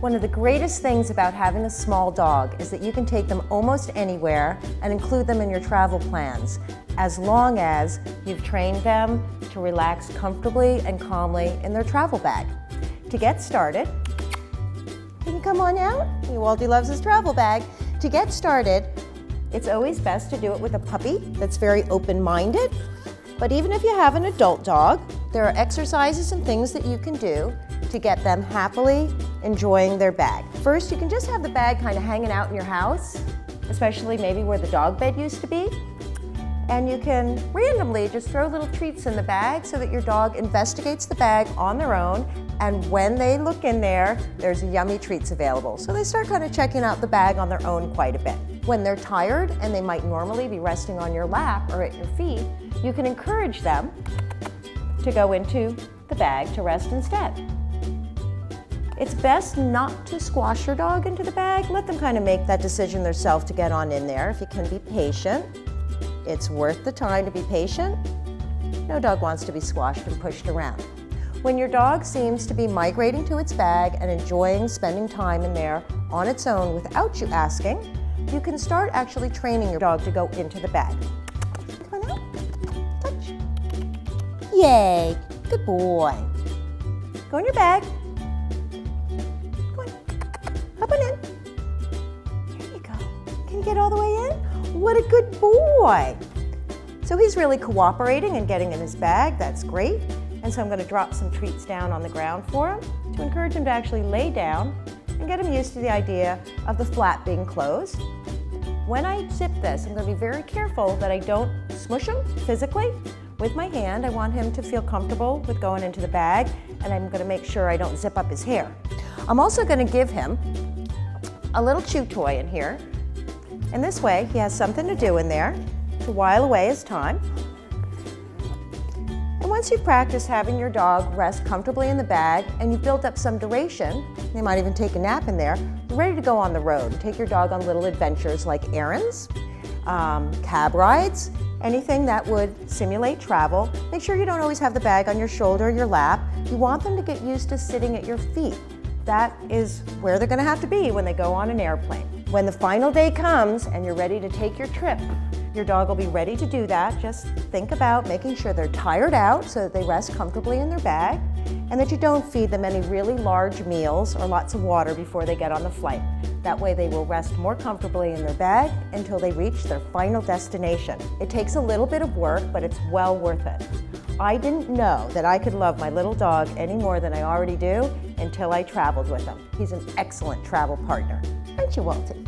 One of the greatest things about having a small dog is that you can take them almost anywhere and include them in your travel plans, as long as you've trained them to relax comfortably and calmly in their travel bag. To get started, you can come on out. Walty loves his travel bag. To get started, it's always best to do it with a puppy that's very open-minded. But even if you have an adult dog, there are exercises and things that you can do to get them happily enjoying their bag. First, you can just have the bag kind of hanging out in your house, especially maybe where the dog bed used to be. And you can randomly just throw little treats in the bag so that your dog investigates the bag on their own, and when they look in there, there's yummy treats available. So they start kind of checking out the bag on their own quite a bit. When they're tired and they might normally be resting on your lap or at your feet, you can encourage them to go into the bag to rest instead. It's best not to squash your dog into the bag. Let them kind of make that decision themselves to get on in there. If you can be patient, it's worth the time to be patient. No dog wants to be squashed and pushed around. When your dog seems to be migrating to its bag and enjoying spending time in there on its own without you asking, you can start actually training your dog to go into the bag. Come on out. Touch. Yay, good boy. Go in your bag. Go on. Hop on in. There you go. Can you get all the way in? What a good boy. So he's really cooperating and getting in his bag. That's great. And so I'm going to drop some treats down on the ground for him to encourage him to actually lay down and get him used to the idea of the flap being closed. When I zip this, I'm going to be very careful that I don't smush him physically with my hand. I want him to feel comfortable with going into the bag, and I'm going to make sure I don't zip up his hair. I'm also going to give him a little chew toy in here, and this way he has something to do in there to while away his time. And once you've practiced having your dog rest comfortably in the bag and you've built up some duration, they might even take a nap in there, you're ready to go on the road. Take your dog on little adventures like errands, cab rides, anything that would simulate travel. Make sure you don't always have the bag on your shoulder or your lap. You want them to get used to sitting at your feet. That is where they're going to have to be when they go on an airplane. When the final day comes and you're ready to take your trip, your dog will be ready to do that. Just think about making sure they're tired out so that they rest comfortably in their bag, and that you don't feed them any really large meals or lots of water before they get on the flight. That way they will rest more comfortably in their bag until they reach their final destination. It takes a little bit of work, but it's well worth it. I didn't know that I could love my little dog any more than I already do until I traveled with him. He's an excellent travel partner. Aren't you, Walty?